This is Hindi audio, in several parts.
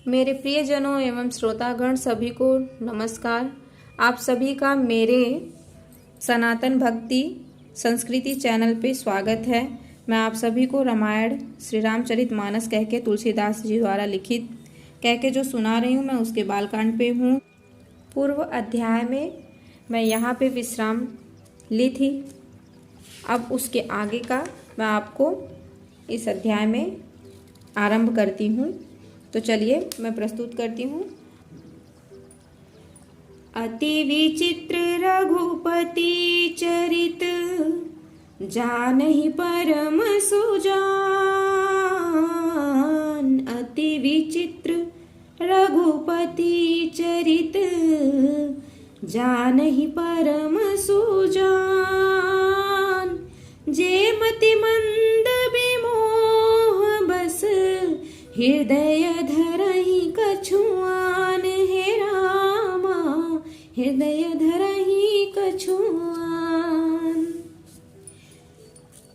मेरे प्रियजनों एवं श्रोतागण सभी को नमस्कार। आप सभी का मेरे सनातन भक्ति संस्कृति चैनल पे स्वागत है। मैं आप सभी को रामायण श्री रामचरितमानस कह के तुलसीदास जी द्वारा लिखित कह के जो सुना रही हूँ, मैं उसके बालकांड पे हूँ। पूर्व अध्याय में मैं यहाँ पे विश्राम ली थी। अब उसके आगे का मैं आपको इस अध्याय में आरंभ करती हूँ। तो चलिए मैं प्रस्तुत करती हूँ। अति विचित्र रघुपति चरित, जानहि परम सुजान। अति विचित्र रघुपति चरित, जानहि परम सुजान। जे मति मंद विमोह बस, हृदय धरहि कछुआन। हे रामा हृदय धरहि कछुआन।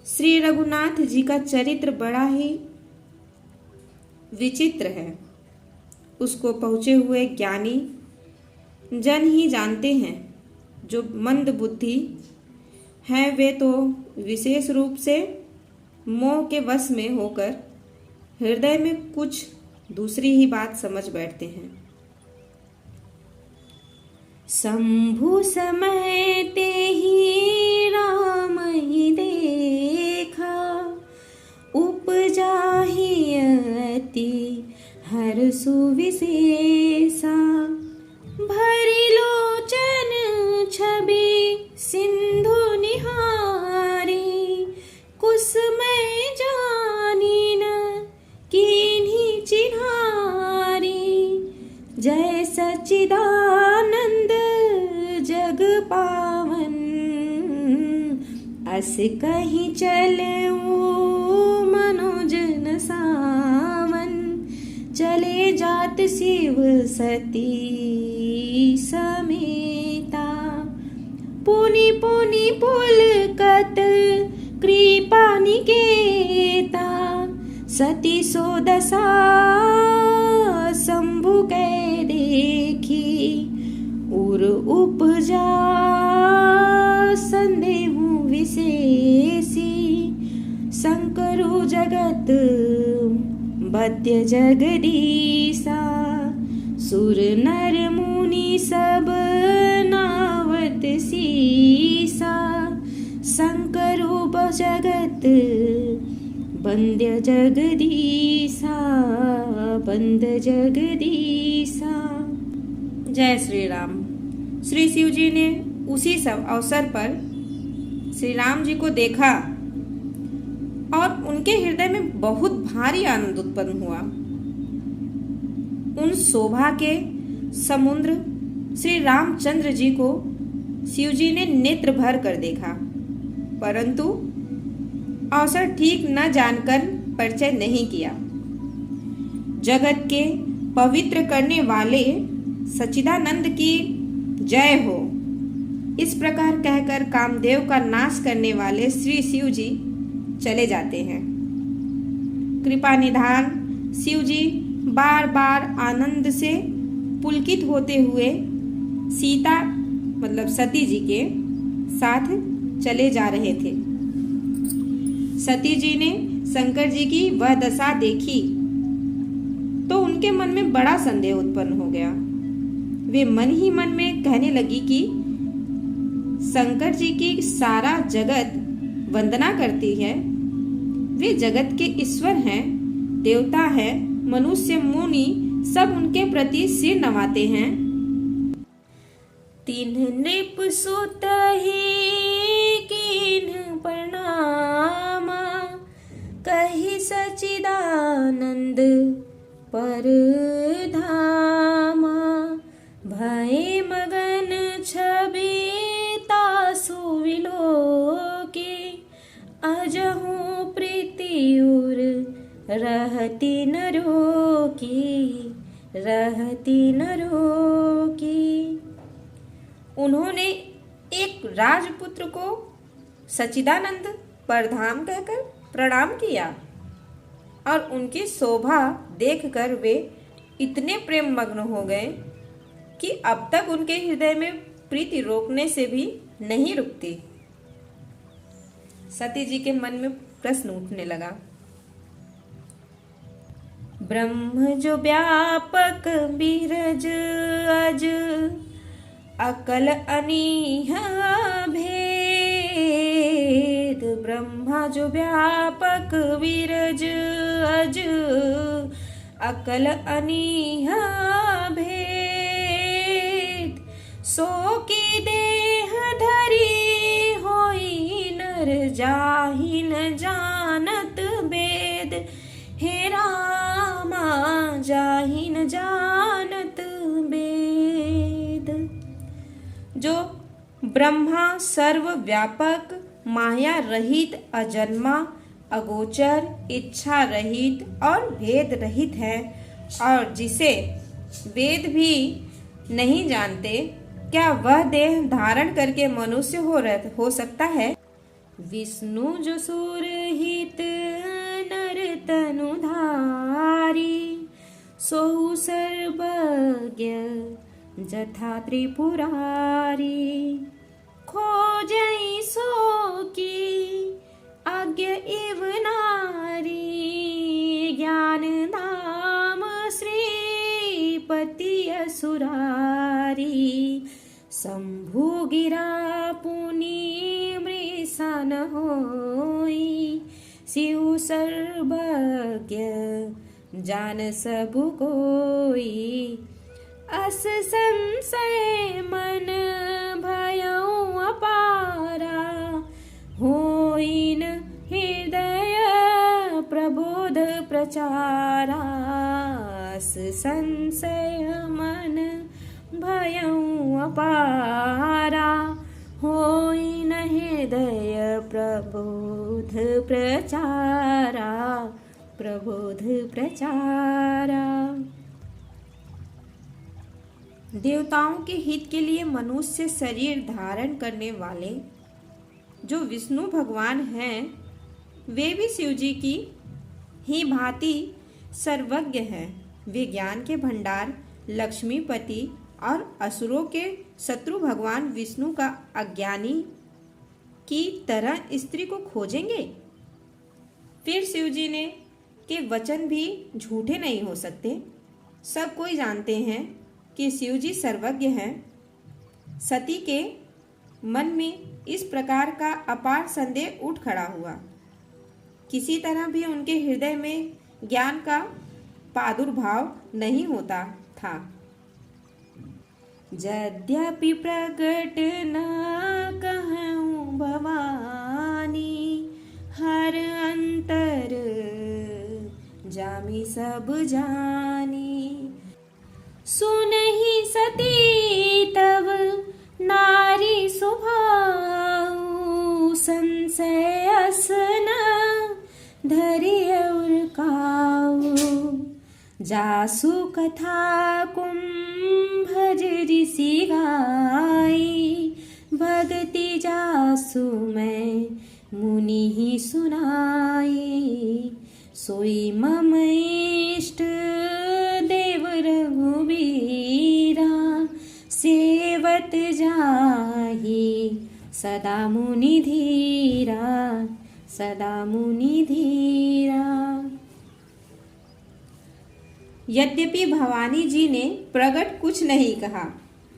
श्री रघुनाथ जी का चरित्र बड़ा ही विचित्र है। उसको पहुँचे हुए ज्ञानी जन ही जानते हैं। जो मंद बुद्धि हैं वे तो विशेष रूप से मोह के वश में होकर हृदय में कुछ दूसरी ही बात समझ बैठते हैं। शंभु समय ते ही राम ही देखा, उपजाहि अति हर्षु विशेषा। भरि लोचन छवि सिंधु निहारी, कुसमय जानी न कीन्ही चिन्हारी। जय सच्चिदानंद जग पावन, अस कहीं चलऊं मनोजन सावन। चले जात शिव सती समेता, पुनि पुनि पुलकत कृपा निकेता। सती सो दशा शंभु कै देखी, उर उपजा संदेहु विशेषी। शंकरु जगत बद्य जगदीशा, सुर नर मुनि सब नावत सीसा। शंकरु जगत बंद्य जगदीशा, बंद जगदीशा। जय श्री राम। श्री शिव जी ने उसी सब अवसर पर श्री राम जी को देखा और उनके हृदय में बहुत भारी आनंद उत्पन्न हुआ। उन शोभा के समुद्र श्री रामचंद्र जी को शिव जी ने नेत्र भर कर देखा, परंतु अवसर ठीक न जानकर परिचय नहीं किया। जगत के पवित्र करने वाले सच्चिदानंद की जय हो, इस प्रकार कहकर कामदेव का नाश करने वाले श्री शिव जी चले जाते हैं। कृपा निधान शिव जी बार बार आनंद से पुलकित होते हुए सीता मतलब सती जी के साथ चले जा रहे थे। सती जी ने शंकर जी की वह दशा देखी तो उनके मन में बड़ा संदेह उत्पन्न हो गया। वे मन ही मन में कहने लगी कि शंकर जी की सारा जगत वंदना करती है। वे जगत के ईश्वर हैं, देवता हैं, मनुष्य मुनि सब उनके प्रति सिर नवाते हैं। तीन नृप सुतहि कीन्ह प्रणामा, कहि सच्चिदानंद पर धामा। भय मगन छवि तासु विलोके, अजहु प्रीति उर रहती न रोकी, रहती न रोकी। उन्होंने एक राजपुत्र को सच्चिदानंद परधाम कहकर प्रणाम किया और उनकी शोभा देखकर वे इतने प्रेम मग्न हो गए कि अब तक उनके हृदय में प्रीति रोकने से भी नहीं रुकती। सती जी के मन में प्रश्न उठने लगा। ब्रह्म जो व्यापक बीरज अज, अकल अनीह भेद। ब्रह्मा जो व्यापक बीरज अज, अकल अनीह भेद। सो की देह धरी होई नर, जाहि न जानत वेद। हे रामा जाहि न जानत वेद। जो ब्रह्मा सर्वव्यापक, माया रहित, अजन्मा, अगोचर, इच्छा रहित और भेद रहित है, और जिसे वेद भी नहीं जानते, क्या वह देह धारण करके मनुष्य हो सकता है? विष्णु जो सुरहित नर तनुधारी, सोहु सर्वज्ञ जथा त्रिपुरारी। खोजई सो की आज्ञ इव नारी, ज्ञान धाम श्रीपति असुरारी। शंभु गिरा पुनि मृषा न होई, शिव सर्वज्ञ जान सब कोई। अस संशय मन भयउ अपारा, होइन हृदय प्रबोध प्रचारा। अस संशय मन भयउ अपारा, होइन हृदय प्रबोध प्रचारा, प्रबोध प्रचारा। देवताओं के हित के लिए मनुष्य शरीर धारण करने वाले जो विष्णु भगवान हैं, वे भी शिव जी की ही भांति सर्वज्ञ हैं। वे ज्ञान के भंडार, लक्ष्मीपति और असुरों के शत्रु भगवान विष्णु का अज्ञानी की तरह स्त्री को खोजेंगे। फिर शिव जी ने के वचन भी झूठे नहीं हो सकते। सब कोई जानते हैं कि शिव जी सर्वज्ञ हैं। सती के मन में इस प्रकार का अपार संदेह उठ खड़ा हुआ। किसी तरह भी उनके हृदय में ज्ञान का प्रादुर्भाव नहीं होता था। यद्यपि प्रकट न कहूँ भवानी, हर अंतर जामी सब जानी। सुनहि सती तब नारी स्वभाव, संशय असन धरि और काऊ। जासु कथा कुंभज ऋषि गाई, भगति जासु मैं मुनि ही सुनाई। सोई मम इष्ट देव रघुबीरा, सेवत जाहि सदा मुनि धीरा, सदा मुनि धीरा। यद्यपि भवानी जी ने प्रकट कुछ नहीं कहा,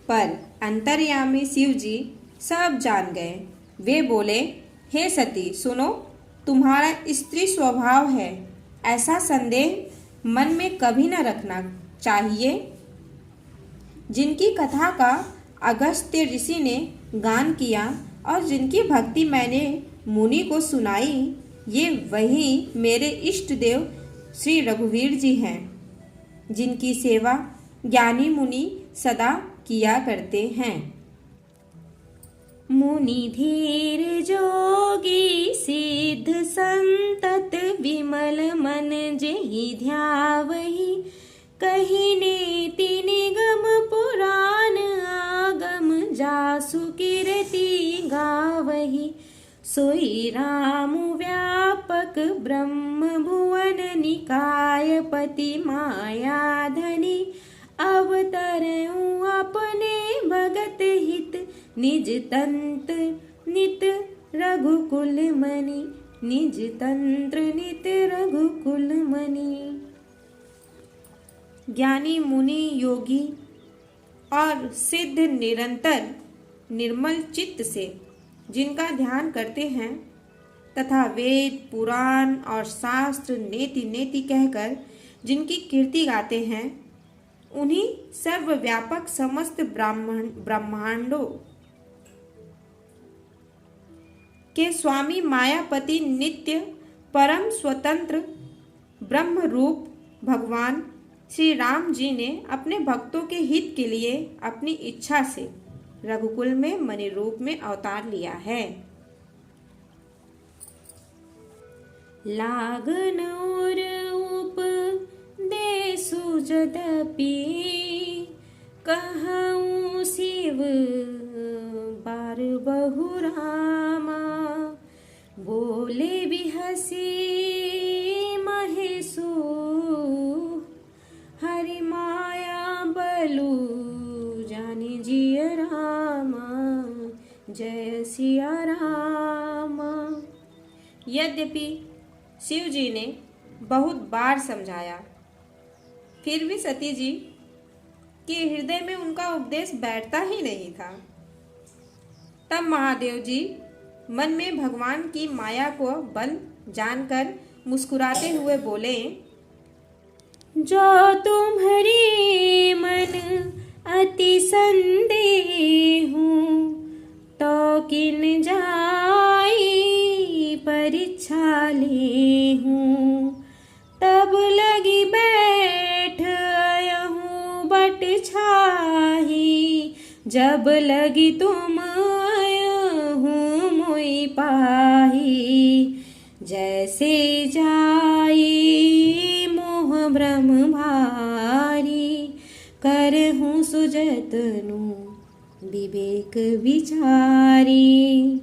पर अंतर्यामी शिव जी सब जान गए। वे बोले, हे सती सुनो, तुम्हारा स्त्री स्वभाव है, ऐसा संदेह मन में कभी न रखना चाहिए। जिनकी कथा का अगस्त्य ऋषि ने गान किया और जिनकी भक्ति मैंने मुनि को सुनाई, ये वही मेरे इष्ट देव श्री रघुवीर जी हैं, जिनकी सेवा ज्ञानी मुनि सदा किया करते हैं। मुनि धीर जोगी सिद्ध संतत, विमल मन जेहि ध्यावहि। कही नेति निगम पुराण, आगम जासु कीर्ति गावहि। सोई राम व्यापक सेवक ब्रह्म भुवन निकाय पति माया धनी, अवतरऊं अपने भगत हित, निज तंत्र नित रघुकुल मणि, निज तंत्र नित रघुकुल मणि। ज्ञानी मुनि योगी और सिद्ध निरंतर निर्मल चित्त से जिनका ध्यान करते हैं तथा वेद पुराण और शास्त्र नेति नेति कहकर जिनकी कीर्ति गाते हैं, उन्हीं सर्वव्यापक समस्त ब्रह्मांडों के स्वामी मायापति नित्य परम स्वतंत्र ब्रह्म रूप भगवान श्री राम जी ने अपने भक्तों के हित के लिए अपनी इच्छा से रघुकुल में मणि रूप में अवतार लिया है। लागन और उपदेशु यद्यपि, कहऊँ शिव बार बहु रामा, बोले बिहसी महेशु, हरि माया बलु जानी जिय रामा, जय सिया रामा। यद्यपि शिव जी ने बहुत बार समझाया, फिर भी सती जी के हृदय में उनका उपदेश बैठता ही नहीं था। तब महादेव जी मन में भगवान की माया को बल जानकर मुस्कुराते हुए बोले, जो तुम्हारी मन अति संदेहु, तो किन जाई परीक्षा लेहूं, तब लगी बैठ अयहूं बट छाही, जब लगी तुम अयहूं मोई पाही, जैसे जाई मोह भ्रम भारी, करहूं सुजतनु विवेक विचारी,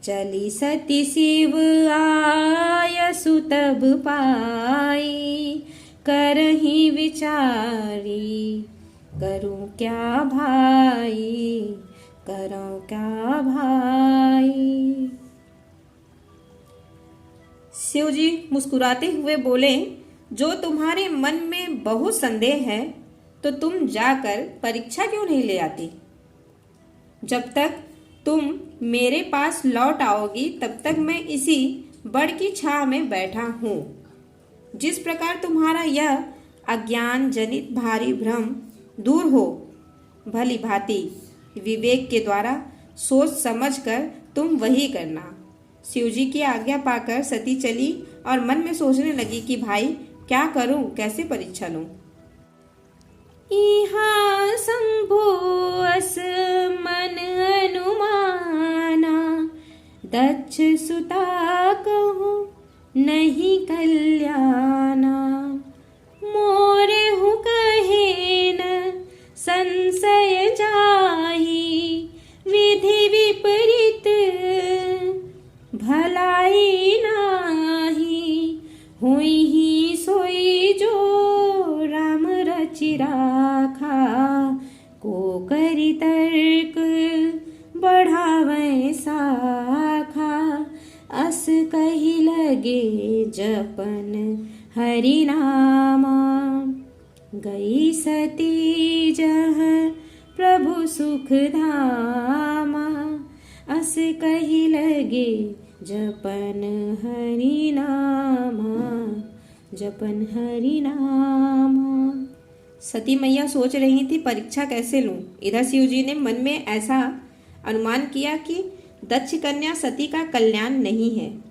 चली सती शिव आयसु तब पाई, करही विचारी, करूं क्या भाई, करूं क्या भाई। शिव जी मुस्कुराते हुए बोले, जो तुम्हारे मन में बहुत संदेह है तो तुम जाकर परीक्षा क्यों नहीं ले आती? जब तक तुम मेरे पास लौट आओगी तब तक मैं इसी बड़ की छाह में बैठा हूँ। जिस प्रकार तुम्हारा यह अज्ञान जनित भारी भ्रम दूर हो, भली भांति विवेक के द्वारा सोच समझकर तुम वही करना। शिव जी की आज्ञा पाकर सती चली और मन में सोचने लगी कि भाई क्या करूं, कैसे परीक्षा लूं। इहाँ शंभु अस मन अनुमाना, दक्ष सुता कहूँ नहीं कल्याणा, मोरे हूँ कहे न संशय जाही, विधि विपरीत भलाई नाही, हुई ही सोई जो राम रचि राखा, को करि तर्क बढ़ावे साखा, अस कही लगे जपन हरि नामा, गई सती जह प्रभु सुख धामा, अस कही लगे जपन हरि नामा, जपन हरि नामा। सती मैया सोच रही थी परीक्षा कैसे लूं। इधर शिव जी ने मन में ऐसा अनुमान किया कि दक्ष कन्या सती का कल्याण नहीं है।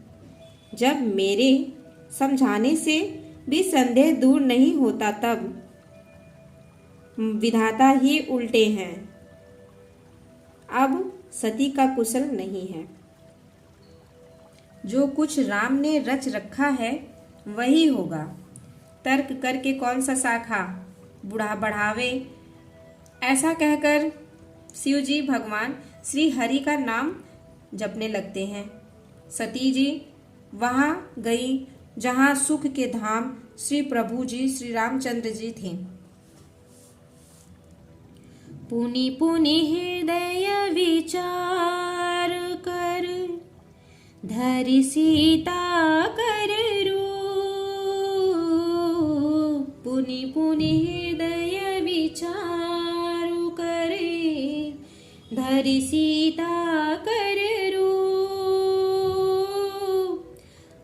जब मेरे समझाने से भी संदेह दूर नहीं होता तब विधाता ही उल्टे हैं। अब सती का कुशल नहीं है। जो कुछ राम ने रच रखा है वही होगा। तर्क करके कौन सा शाखा बुढ़ा बढ़ावे, ऐसा कहकर शिव जी भगवान श्री हरि का नाम जपने लगते हैं। सती जी वहां गई जहां सुख के धाम श्री प्रभु जी श्री रामचंद्र जी थे। पुनि पुनि हृदय विचार कर, धरि सीता कर रूप। पुनि पुनि हृदय विचार करे, धरि सीता कर रूप।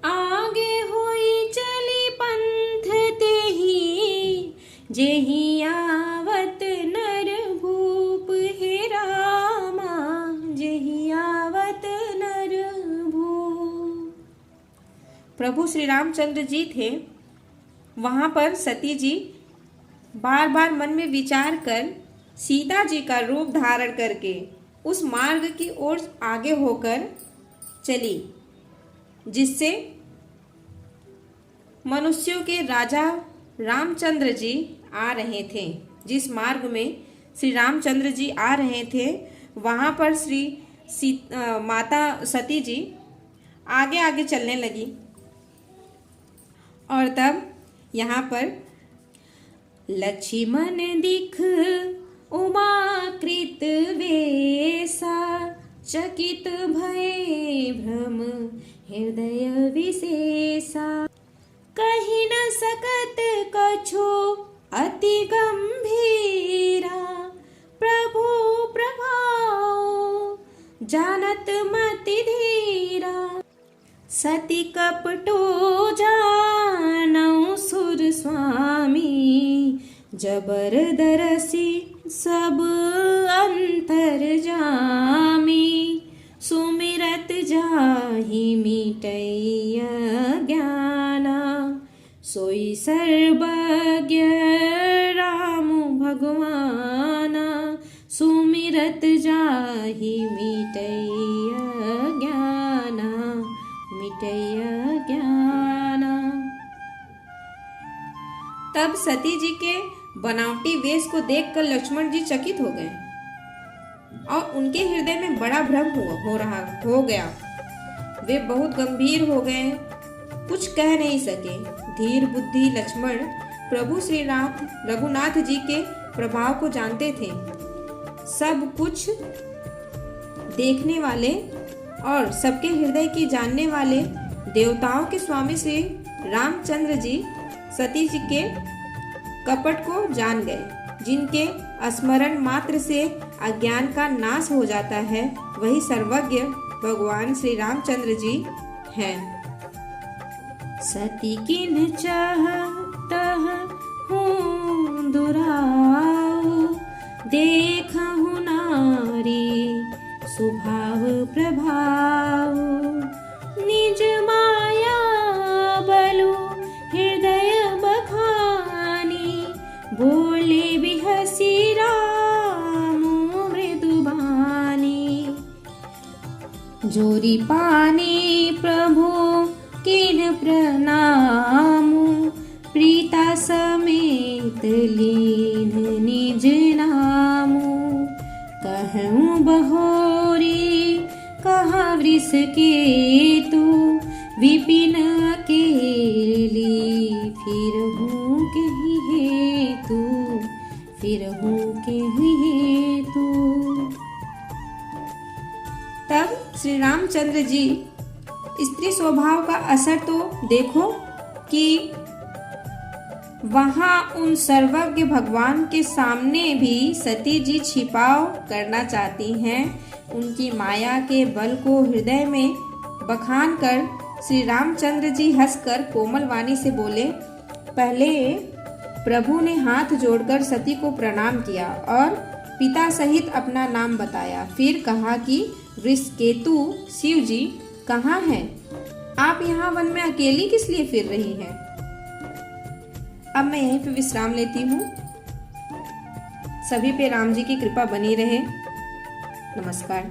आगे होई चली पंथ तेहि, जेहि आवत नर भूप। हे रामा जेहि आवत नर भूप। प्रभु श्री रामचंद्र जी थे। वहां पर सती जी बार बार मन में विचार कर सीता जी का रूप धारण करके उस मार्ग की ओर आगे होकर चली, जिससे मनुष्यों के राजा रामचंद्र जी आ रहे थे। जिस मार्ग में श्री रामचंद्र जी आ रहे थे, वहां पर माता सती जी आगे आगे चलने लगी। और तब यहाँ पर लक्ष्मण दिख उमाकृत वेसा, चकित भये भ्रम हृदय विशेषा। कहि न सकत कछु अति गंभीरा, प्रभु प्रभाव जानत मति धीरा। सती कपटो जानौ सुर स्वामी, जबर दरसी सब अंतर जामी। सुमिरत जाहि मिटैय ज्ञाना, सोई सर्वज्ञ राम भगवाना। सुमिरत जाहि मिटैय ज्ञाना, मिटैय ज्ञाना। तब सती जी के बनावटी वेश को देखकर लक्ष्मण जी चकित हो गए और उनके हृदय में बड़ा भ्रम हो गया। वे बहुत गंभीर हो गए, कुछ कह नहीं सके। धीर बुद्धि लक्ष्मण प्रभु श्री रघुनाथ जी के प्रभाव को जानते थे। सब कुछ देखने वाले और सबके हृदय की जानने वाले देवताओं के स्वामी श्री रामचंद्र जी सती जी के कपट को जान गए। जिनके स्मरण मात्र से अज्ञान का नाश हो जाता है, वही सर्वज्ञ भगवान श्री रामचंद्र जी हैं। सती किन चाहतह हूँ दुराऊ, देखहु नारी स्वभाव प्रभाव। निज माया बलु हृदय बखानी, बोले बिहसी राम मृदुबानी। जोरी पानी प्रभु किन प्रणामु, प्रीता समेत लीन निज नामु। कहूँ बहोरी कहा वृष केतु, विपिन अकेली फिरहूँ केहि हेतु, फिरहूँ केहि हेतु। तब श्री रामचंद्र जी स्त्री स्वभाव का असर तो देखो कि वहां उन सर्वज्ञ भगवान के सामने भी सती जी छिपाव करना चाहती हैं। उनकी माया के बल को हृदय में बखान कर श्री रामचंद्र जी हंसकर कोमल वाणी से बोले। पहले प्रभु ने हाथ जोड़कर सती को प्रणाम किया और पिता सहित अपना नाम बताया। फिर कहा कि वृषकेतु शिव जी कहाँ हैं? आप यहाँ वन में अकेली किस लिए फिर रही हैं? अब मैं यहीं पे विश्राम लेती हूँ। सभी पे राम जी की कृपा बनी रहे। नमस्कार।